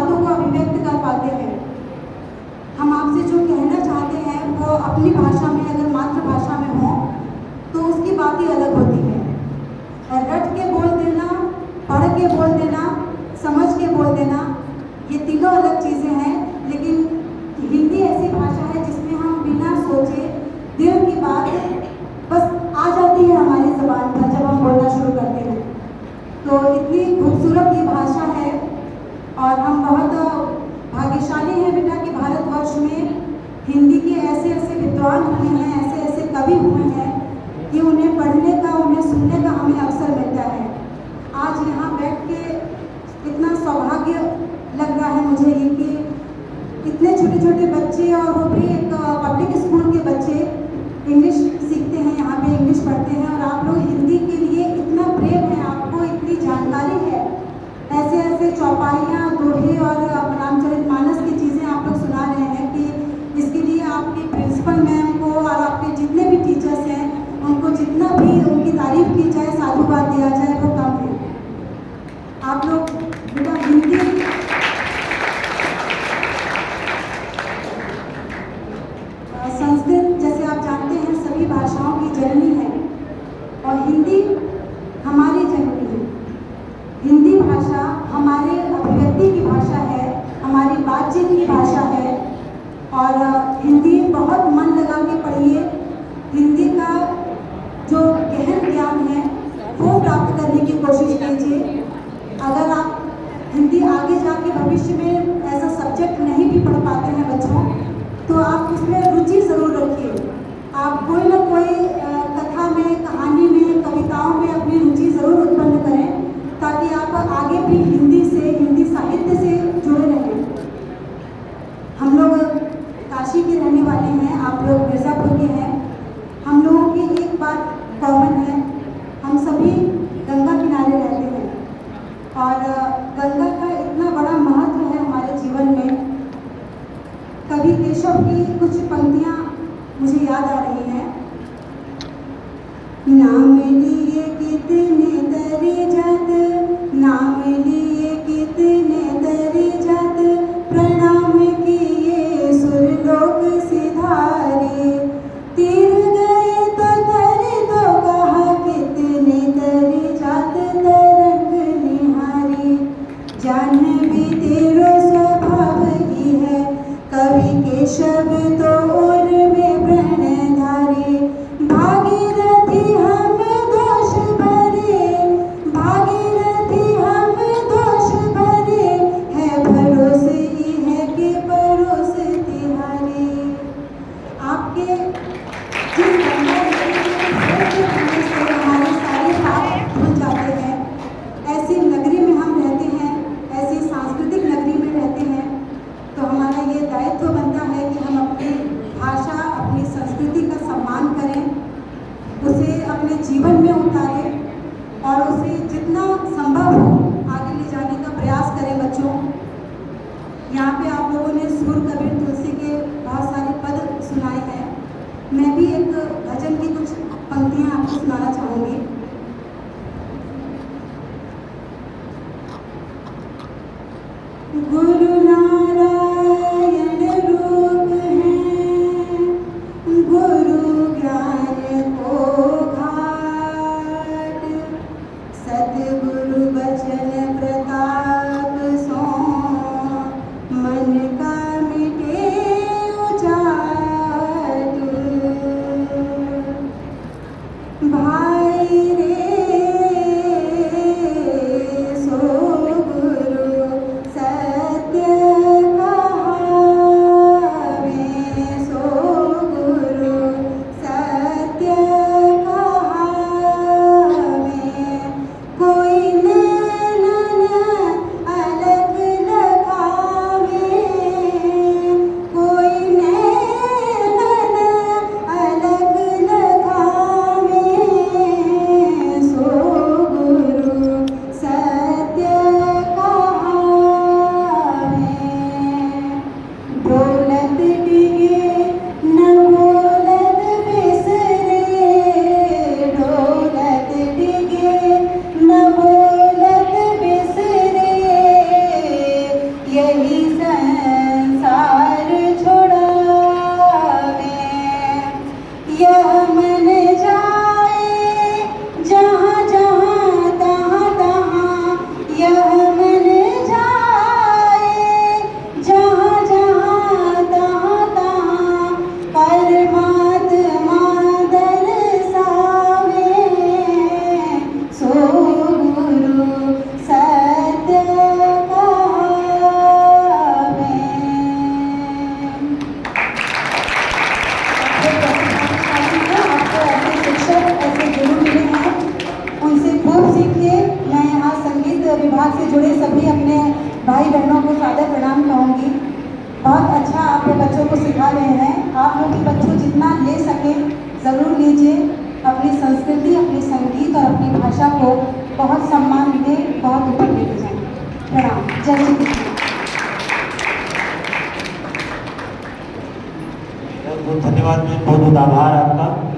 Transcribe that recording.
बातों को अभिव्यक्त कर पाते हैं। हम आपसे जो कहना चाहते हैं वो अपनी भाषा में, अगर मातृभाषा में हो तो उसकी बात ही अलग होती है। रट के बोल देना, पढ़ के बोल देना, समझ के बोल देना, ये तीनों अलग चीज़ें हैं। लेकिन हिंदी ऐसी भाषा है जिसमें हम बिना सोचे दिल की बात बस आ जाती है हमारी ज़बान पर जब हम बोलना शुरू करते हैं। तो इतनी खूबसूरत ये भाषा है और हम बहुत भाग्यशाली हैं बेटा कि भारतवर्ष में हिंदी के ऐसे ऐसे विद्वान हुए हैं, ऐसे ऐसे कवि हुए हैं कि उन्हें पढ़ने का, उन्हें सुनने का हमें अवसर मिलता है। आज यहाँ बैठ के इतना सौभाग्य लग रहा है मुझे ये कि इतने छोटे छोटे बच्चे, और वो भी एक पब्लिक स्कूल के बच्चे इंग्लिश सीखते हैं, यहाँ पे इंग्लिश पढ़ते हैं, और आप लोग हिंदी के लिए इतना प्रेम है, आपको इतनी जानकारी है, ऐसे ऐसे चौपाइयाँ, दोहे और रामचरितमानस की चीज़ें आप लोग सुना रहे हैं कि इसके लिए आपकी प्रिंसिपल मैम को और आपके जितने भी टीचर्स हैं उनको जितना भी उनकी तारीफ की जाए, साधुवाद दिया जाए, वो कम है। आप लोग बेटा हिंदी संस्कृत जैसे आप जानते हैं सभी भाषाओं की जननी है और हिंदी हमारी जननी है। हिंदी भाषा हमारे अभिव्यक्ति की भाषा है, हमारी बातचीत की भाषा है और हिंदी बहुत मन लगा के पढ़िए। हिंदी का जो गहन ज्ञान है वो प्राप्त करने की कोशिश कीजिए। अगर आप हिंदी आगे जाके भविष्य में एज अ सब्जेक्ट नहीं भी पढ़ पाते हैं बच्चों, तो आप उसमें रुचि ज़रूर रखिए। आप कोई ना कोई कथा में, कहानी में, कविताओं में अपनी रुचि ज़रूर उत्पन्न करें ताकि आप आगे भी हिंदी से, हिंदी साहित्य से जुड़े रहें। हम लोग काशी के रहने वाले हैं, आप लोग मिर्ज़ापुर के हैं। हम लोगों की एक बात कॉमन है, हम सभी गंगा किनारे रहते हैं और गंगा का इतना बड़ा महत्व है हमारे जीवन में। कवि केशव की कुछ पंक्तियाँ मुझे याद आ रही हैं। नाम लिए कितने तरे जात, नाम लिए कितने तरे जात, प्रणाम किए सुरलोक सिधारे, तीर गए तो तरे तो कहा कितने तरे जात, तरंग निहारी, जाह्नवी तेरो स्वभाव ही है, कवि केशव तो और में प्रणधारी, भागीरथी हम दोष भरे, भागीरथी हम दोष भरे, है भरोस ही है कि परोस तिहारी। आपके जिस गंगा नदी से हमारे सारे पाप धुल जाते हैं, ऐसी नगरी में हम रहते हैं, ऐसी सांस्कृतिक नगरी में रहते हैं, तो हमारा ये दायित्व बनता है कि हम अपनी भाषा, अपनी संस्कृति का सम्मान करें, उसे अपने जीवन में उतारें और उसे जितना संभव हो आगे ले जाने का प्रयास करें। बच्चों, यहाँ पे आप लोगों ने सूर कबीर तुलसी के बहुत सारे पद सुनाए हैं। मैं भी एक भजन की कुछ पंक्तियाँ आपको सुनाना चाहूँगी। गुरु नारायण रूप हैं, गुरु ज्ञान को घाट, सतगुरु बचन प्रताप सो, मन का मिटे उजाट, भाई रे सो गुरु सत्य विभाग से जुड़े सभी अपने भाई बहनों को सादर प्रणाम कहूँगी। बहुत अच्छा आप लोग बच्चों को सिखा रहे हैं। आप लोग के बच्चों जितना ले सके ज़रूर लीजिए। अपनी संस्कृति, अपनी संगीत और अपनी भाषा को बहुत सम्मान दें, बहुत ऊपर लेके जाएं। प्रणाम। जय श्री कृष्ण। बहुत बहुत धन्यवाद, बहुत बहुत आभार आपका।